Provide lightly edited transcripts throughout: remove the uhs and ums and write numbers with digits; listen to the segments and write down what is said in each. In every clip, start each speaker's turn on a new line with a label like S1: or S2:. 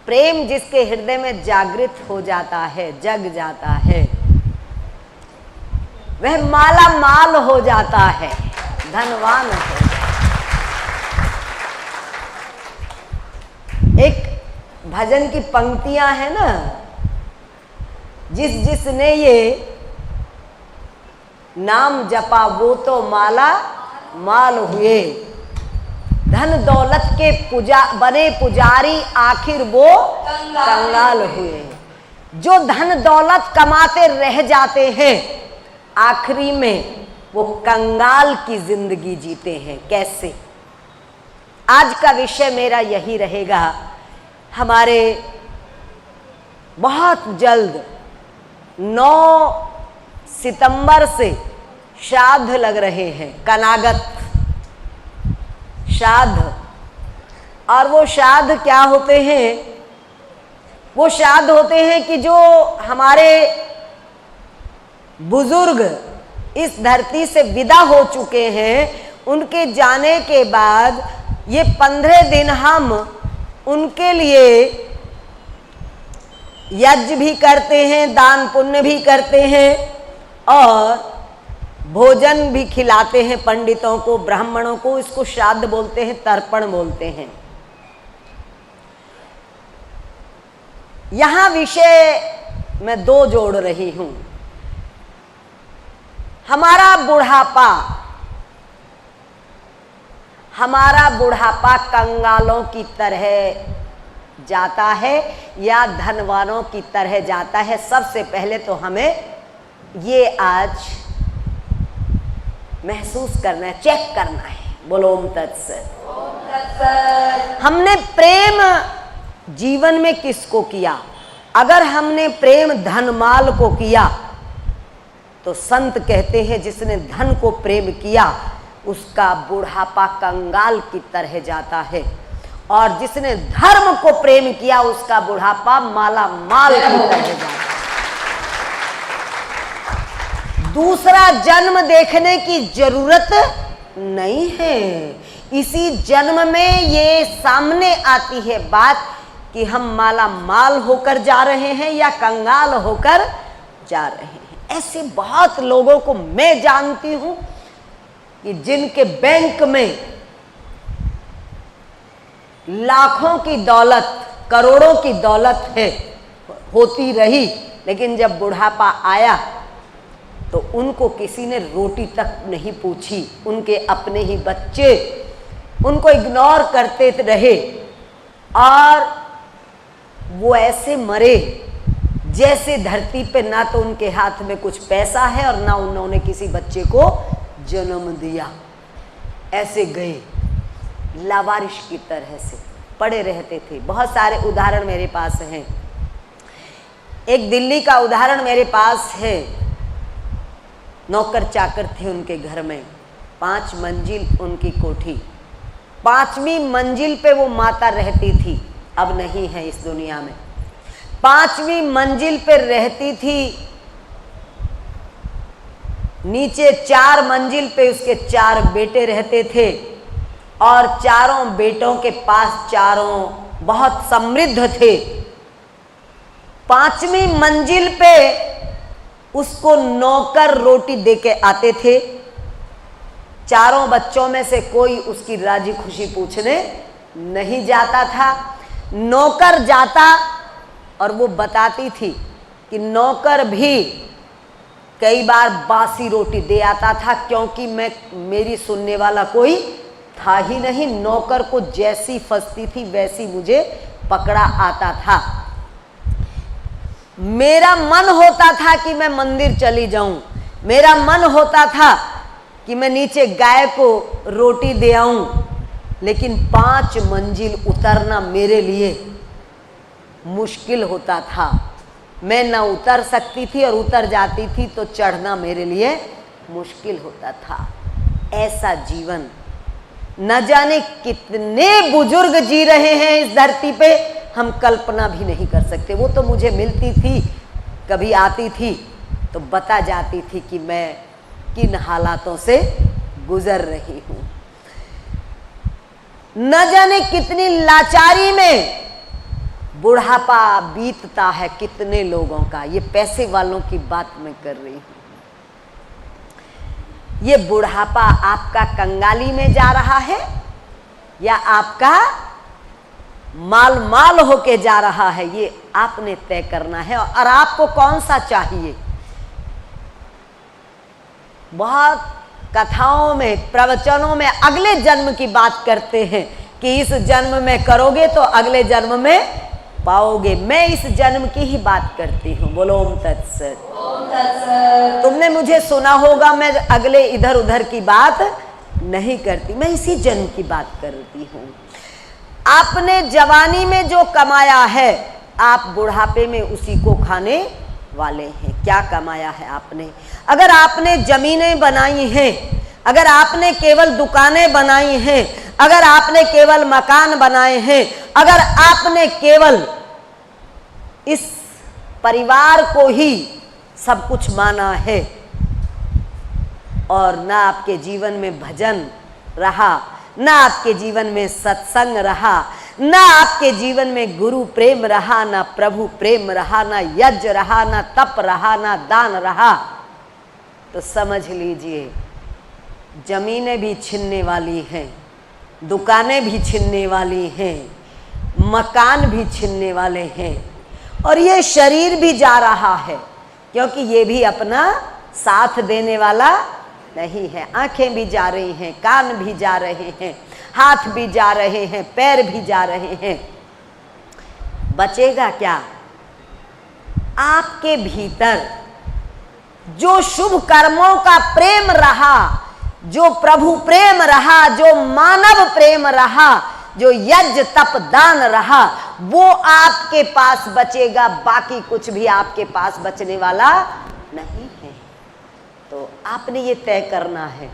S1: प्रेम जिसके हृदय में जागृत हो जाता है, जग जाता है, वह माला माल हो जाता है, धनवान हो जाता है। एक भजन की पंक्तियां हैं ना, जिसने ये नाम जपा वो तो माला माल हुए, धन दौलत के बने पुजारी आखिर वो कंगाल हुए। जो धन दौलत कमाते रह जाते हैं, आखिरी में वो कंगाल की जिंदगी जीते हैं। कैसे? आज का विषय मेरा यही रहेगा। हमारे बहुत जल्द 9 सितंबर से श्राद्ध लग रहे हैं, कनागत श्राद्ध। और वो श्राद्ध क्या होते हैं? वो श्राद्ध होते हैं कि जो हमारे बुजुर्ग इस धरती से विदा हो चुके हैं, उनके जाने के बाद ये 15 दिन हम उनके लिए यज्ञ भी करते हैं, दान पुण्य भी करते हैं और भोजन भी खिलाते हैं पंडितों को, ब्राह्मणों को। इसको श्राद्ध बोलते हैं, तर्पण बोलते हैं। यहां विषय मैं 2 जोड़ रही हूं। हमारा बुढ़ापा कंगालों की तरह जाता है या धनवानों की तरह जाता है। सबसे पहले तो हमें ये आज महसूस करना है, चेक करना है। बोलो ओम तत्सत। हमने प्रेम जीवन में किसको किया? अगर हमने प्रेम धनमाल को किया तो संत कहते हैं जिसने धन को प्रेम किया उसका बुढ़ापा कंगाल की तरह जाता है, और जिसने धर्म को प्रेम किया उसका बुढ़ापा माला माल की तरह जाता है। दूसरा जन्म देखने की जरूरत नहीं है। इसी जन्म में ये सामने आती है बात कि हम माला माल होकर जा रहे हैं या कंगाल होकर जा रहे हैं। ऐसे बहुत लोगों को मैं जानती हूं कि जिनके बैंक में लाखों की दौलत, करोड़ों की दौलत है, होती रही, लेकिन जब बुढ़ापा आया तो उनको किसी ने रोटी तक नहीं पूछी। उनके अपने ही बच्चे उनको इग्नोर करते रहे और वो ऐसे मरे जैसे धरती पे ना तो उनके हाथ में कुछ पैसा है और ना उन्होंने किसी बच्चे को जन्म दिया। ऐसे गए, लावारिश की तरह से पड़े रहते थे। बहुत सारे उदाहरण मेरे पास हैं। एक दिल्ली का उदाहरण मेरे पास है। नौकर चाकर थे उनके घर में, 5 मंजिल उनकी कोठी। 5वीं मंजिल पे वो माता रहती थी, अब नहीं है इस दुनिया में। 5वीं मंजिल पे रहती थी। नीचे 4 मंजिल पे उसके 4 बेटे रहते थे और चारों बेटों के पास चारों बहुत समृद्ध थे। 5वीं मंजिल पे उसको नौकर रोटी देके आते थे। चारों बच्चों में से कोई उसकी राजी खुशी पूछने नहीं जाता था। नौकर जाता और वो बताती थी कि नौकर भी कई बार बासी रोटी दे आता था, क्योंकि मेरी सुनने वाला कोई था ही नहीं। नौकर को जैसी फंसती थी वैसी मुझे पकड़ा आता था। मेरा मन होता था कि मैं मंदिर चली जाऊं, मेरा मन होता था कि मैं नीचे गाय को रोटी दे आऊं, लेकिन 5 मंजिल उतरना मेरे लिए मुश्किल होता था। मैं न उतर सकती थी और उतर जाती थी तो चढ़ना मेरे लिए मुश्किल होता था। ऐसा जीवन न जाने कितने बुजुर्ग जी रहे हैं इस धरती पे, हम कल्पना भी नहीं कर सकते। वो तो मुझे मिलती थी, कभी आती थी तो बता जाती थी कि मैं किन हालातों से गुजर रही हूं। न जाने कितनी लाचारी में बुढ़ापा बीतता है कितने लोगों का, ये पैसे वालों की बात मैं कर रही हूं। ये बुढ़ापा आपका कंगाली में जा रहा है या आपका माल माल होके जा रहा है, ये आपने तय करना है। और आपको कौन सा चाहिए? बहुत कथाओं में, प्रवचनों में अगले जन्म की बात करते हैं कि इस जन्म में करोगे तो अगले जन्म में पाओगे। मैं इस जन्म की ही बात करती हूँ। बोलो ओम तत्सत।
S2: ओम तत्सत।
S1: तुमने मुझे सुना होगा, मैं अगले इधर उधर की बात नहीं करती, मैं इसी जन्म की बात करती हूँ। आपने जवानी में जो कमाया है, आप बुढ़ापे में उसी को खाने वाले हैं। क्या कमाया है आपने? अगर आपने जमीनें बनाई हैं, अगर आपने केवल दुकानें बनाई हैं, अगर आपने केवल मकान बनाए हैं, अगर आपने केवल इस परिवार को ही सब कुछ माना है और ना आपके जीवन में भजन रहा, ना आपके जीवन में सत्संग रहा, ना आपके जीवन में गुरु प्रेम रहा, ना प्रभु प्रेम रहा, ना यज्ञ रहा, ना तप रहा, ना दान रहा, तो समझ लीजिए जमीनें भी छिनने वाली हैं, दुकानें भी छिनने वाली हैं, मकान भी छिनने वाले हैं, और ये शरीर भी जा रहा है, क्योंकि ये भी अपना साथ देने वाला नहीं है। आंखें भी जा रही हैं, कान भी जा रहे हैं, हाथ भी जा रहे हैं, पैर भी जा रहे हैं। बचेगा क्या? आपके भीतर जो शुभ कर्मों का प्रेम रहा, जो प्रभु प्रेम रहा, जो मानव प्रेम रहा, जो यज्ञ तप दान रहा, वो आपके पास बचेगा। बाकी कुछ भी आपके पास बचने वाला नहीं है। तो आपने ये तय करना है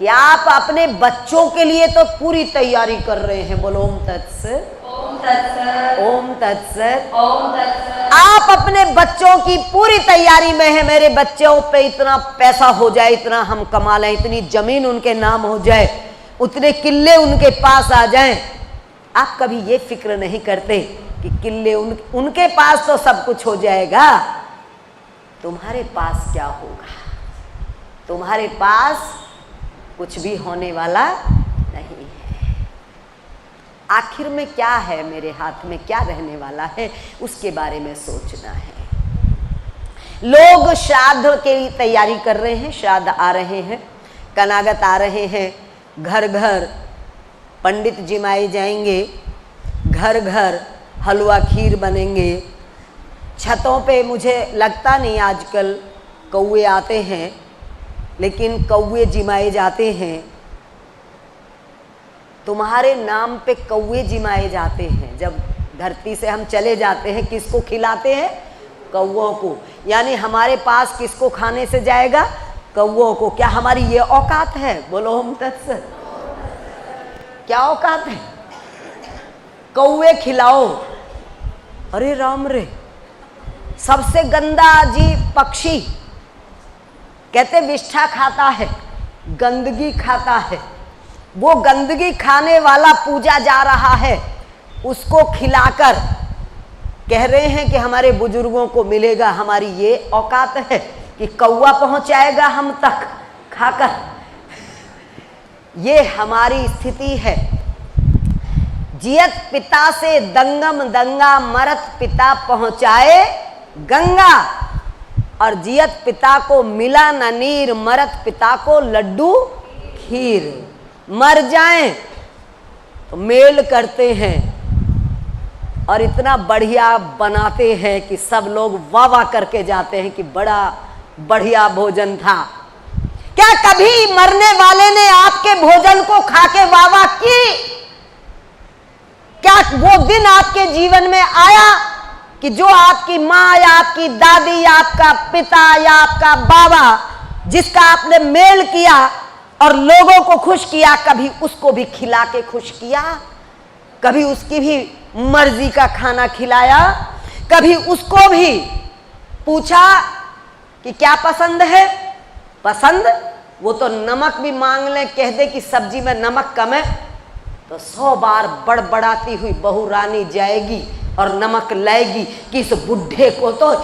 S1: कि आप अपने बच्चों के लिए तो पूरी तैयारी कर रहे हैं। बोलो ओम तत्सत।
S2: ओम तत्सत।
S1: ओम तत्सत।
S2: ओम तत्सत।
S1: आप अपने बच्चों की पूरी तैयारी में है, मेरे बच्चों पे इतना पैसा हो जाए, इतना हम कमा लें, इतनी जमीन उनके नाम हो जाए, उतने किले उनके पास आ जाएं। आप कभी ये फिक्र नहीं करते कि किले उनके पास तो सब कुछ हो जाएगा, तुम्हारे पास क्या होगा? तुम्हारे पास कुछ भी होने वाला नहीं है। आखिर में क्या है, मेरे हाथ में क्या रहने वाला है, उसके बारे में सोचना है। लोग श्राद्ध की तैयारी कर रहे हैं, श्राद्ध आ रहे हैं, कनागत आ रहे हैं, घर घर पंडित जिमाए जाएंगे, घर घर हलवा खीर बनेंगे। छतों पे मुझे लगता नहीं आजकल कौवे आते हैं, लेकिन कौवे जिमाए जाते हैं। तुम्हारे नाम पे कौवे जिमाए जाते हैं। जब धरती से हम चले जाते हैं, किसको खिलाते हैं? कौवों को। यानी हमारे पास किसको खाने से जाएगा? कौवों को। क्या हमारी ये औकात है? बोलो ओम तत्सत। क्या औकात है? कौवे खिलाओ। अरे राम रे, सबसे गंदा अजीब पक्षी, कहते विष्ठा खाता है, गंदगी खाता है। वो गंदगी खाने वाला पूजा जा रहा है, उसको खिलाकर कह रहे हैं कि हमारे बुजुर्गों को मिलेगा। हमारी ये औकात है कि कौवा पहुंचाएगा हम तक खाकर? ये हमारी स्थिति है। जियत पिता से दंगम दंगा, मरत पिता पहुंचाए गंगा। और जियत पिता को मिला न नीर, मरत पिता को लड्डू खीर। मर जाएं तो मेल करते हैं और इतना बढ़िया बनाते हैं कि सब लोग वाह वाह करके जाते हैं कि बड़ा बढ़िया भोजन था। क्या कभी मरने वाले ने आपके भोजन को खा के वाह वाह की? क्या वो दिन आपके जीवन में आया कि जो आपकी माँ या आपकी दादी या आपका पिता या आपका बाबा, जिसका आपने मेल किया और लोगों को खुश किया, कभी उसको भी खिला के खुश किया? कभी उसकी भी मर्जी का खाना खिलाया? कभी उसको भी पूछा कि क्या पसंद है? पसंद वो तो नमक भी मांग ले, कह दे कि सब्जी में नमक कम है, तो 100 बार बड़बड़ाती हुई बहू रानी जाएगी और नमक लाएगी कि इस बुढ़े को तो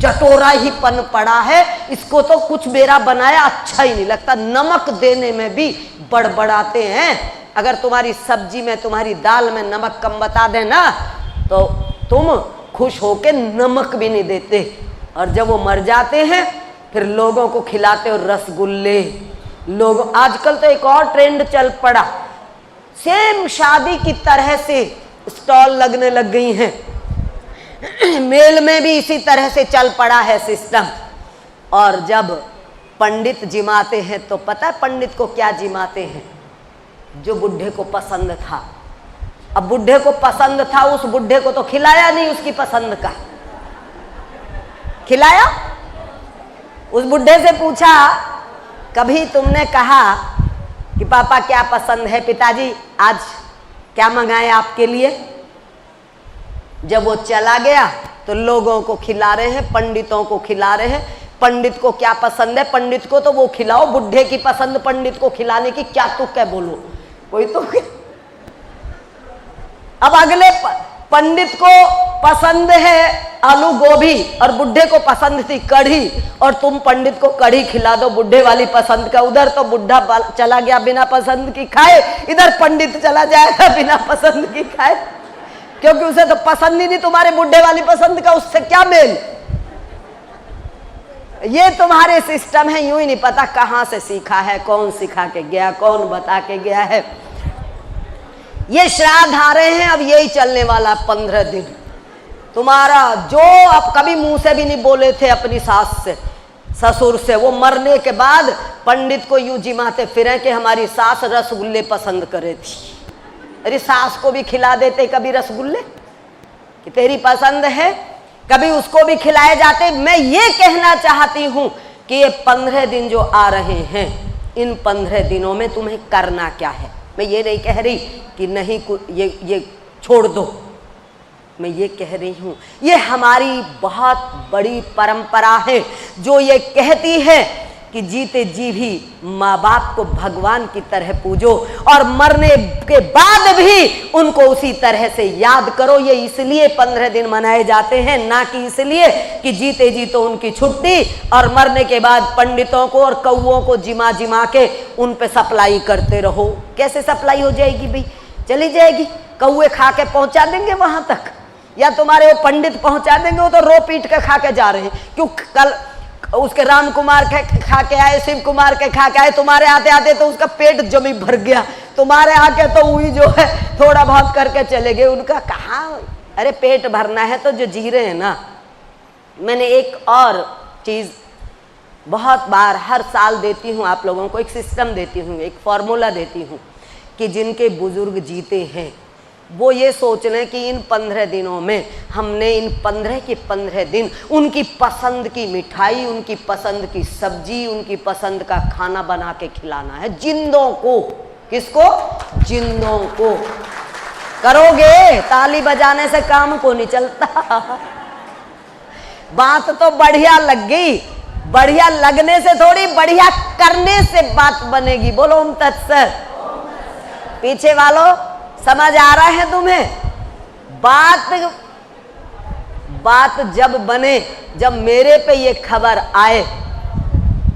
S1: चटोरा ही पन पड़ा है, इसको तो कुछ मेरा बनाया अच्छा ही नहीं लगता। नमक देने में भी बड़बड़ाते हैं। अगर तुम्हारी सब्जी में, तुम्हारी दाल में नमक कम बता देना तो तुम खुश होके नमक भी नहीं देते, और जब वो मर जाते हैं फिर लोगों को खिलाते हो रसगुल्ले। लोग आजकल तो एक और ट्रेंड चल पड़ा, सेम शादी की तरह से स्टॉल लगने लग गई हैं। मेल में भी इसी तरह से चल पड़ा है सिस्टम। और जब पंडित जिमाते हैं तो पता है पंडित को क्या जिमाते हैं? जो बुढ़े को पसंद था। अब बुढ़े को पसंद था, उस बुढ़े को तो खिलाया नहीं उसकी पसंद का। खिलाया? उस बुढ़े से पूछा, कभी तुमने कहा कि पापा क्या पसंद है, पिताजी आज क्या मंगाए आपके लिए? जब वो चला गया तो लोगों को खिला रहे हैं, पंडितों को खिला रहे हैं। पंडित को क्या पसंद है, पंडित को तो वो खिलाओ। बुढ़े की पसंद पंडित को खिलाने की क्या तुक है, बोलो कोई तो। अब अगले पंडित को पसंद है आलू गोभी और बुढ़े को पसंद थी कढ़ी, और तुम पंडित को कढ़ी खिला दो बुढ़े वाली पसंद का। उधर तो बुढ़ा चला गया बिना पसंद की खाए, इधर पंडित चला जाएगा बिना पसंद की खाए, क्योंकि उसे तो पसंद ही नहीं तुम्हारे बुढ़े वाली पसंद का, उससे क्या मेल। ये तुम्हारे सिस्टम है, यूं ही नहीं पता कहां से सीखा है, कौन सिखा के गया, कौन बता के गया है। ये श्राद्ध आ रहे हैं, अब यही चलने वाला 15 दिन तुम्हारा। जो अब कभी मुंह से भी नहीं बोले थे अपनी सास से, ससुर से, वो मरने के बाद पंडित को यूं जिमाते फिरे कि हमारी सास रसगुल्ले पसंद करे थी। अरे सास को भी खिला देते कभी रसगुल्ले कि तेरी पसंद है, कभी उसको भी खिलाए जाते। मैं ये कहना चाहती हूं कि ये 15 दिन जो आ रहे हैं, इन 15 दिनों में तुम्हें करना क्या है। मैं ये नहीं कह रही कि नहीं ये छोड़ दो, मैं ये कह रही हूं ये हमारी बहुत बड़ी परंपरा है जो ये कहती है कि जीते जी भी माँ बाप को भगवान की तरह पूजो और मरने के बाद भी उनको उसी तरह से याद करो। ये इसलिए 15 दिन मनाए जाते हैं, ना कि इसलिए कि जीते जी तो उनकी छुट्टी और मरने के बाद पंडितों को और कौओं को जिमा जिमा के उन पे सप्लाई करते रहो। कैसे सप्लाई हो जाएगी भाई? चली जाएगी, कौए खा के पहुंचा देंगे वहां तक, या तुम्हारे वो पंडित पहुंचा देंगे, वो तो रो पीट के खा के जा रहे हैं। क्यों? कल उसके राम कुमार के खा के आए, शिव कुमार के खा के आए, तुम्हारे आते आते तो उसका पेट जमी भर गया, तुम्हारे आके तो वही जो है थोड़ा बहुत करके चले गए। उनका कहाँ, अरे पेट भरना है तो जो जी रहे हैं ना। मैंने एक और चीज बहुत बार हर साल देती हूँ आप लोगों को, एक सिस्टम देती हूँ, एक फॉर्मूला देती हूँ कि जिनके बुजुर्ग जीते हैं वो ये सोच लें कि इन 15 दिनों में हमने इन 15 के 15 दिन उनकी पसंद की मिठाई, उनकी पसंद की सब्जी, उनकी पसंद का खाना बना के खिलाना है जिंदों को। किसको? जिंदों को। करोगे? ताली बजाने से काम को नहीं चलता। बात तो बढ़िया लग गई, बढ़िया लगने से थोड़ी, बढ़िया करने से बात बनेगी। बोलो ओम तत्सत। पीछे वालों समझ आ रहा है तुम्हें? बात जब बने, जब मेरे पे ये खबर आए,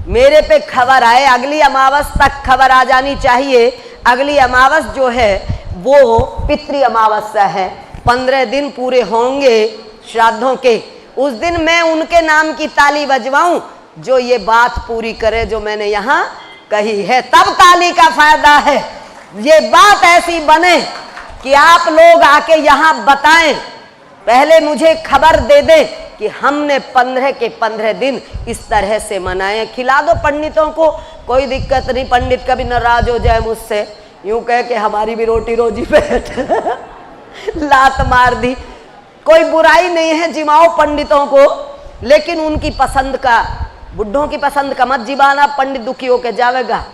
S1: मेरे पे खबर आए, अगली अमावस तक खबर आ जानी चाहिए। अगली अमावस जो है वो पितृ अमावस्या है, 15 दिन पूरे होंगे श्राद्धों के। उस दिन मैं उनके नाम की ताली बजवाऊं जो ये बात पूरी करे जो मैंने यहाँ कही है, तब ताली का फायदा है। ये बात ऐसी बने कि आप लोग आके यहाँ बताएं, पहले मुझे खबर दे दें कि हमने 15 के 15 दिन इस तरह से मनाए। खिला दो पंडितों को, कोई दिक्कत नहीं। पंडित कभी नाराज हो जाए मुझसे, यूं कह के हमारी भी रोटी रोजी पे लात मार दी, कोई बुराई नहीं है, जिमाओ पंडितों को, लेकिन उनकी पसंद का, बुढ़ों की पसंद का मत जिबाना, पंडित दुखी होके जावेगा।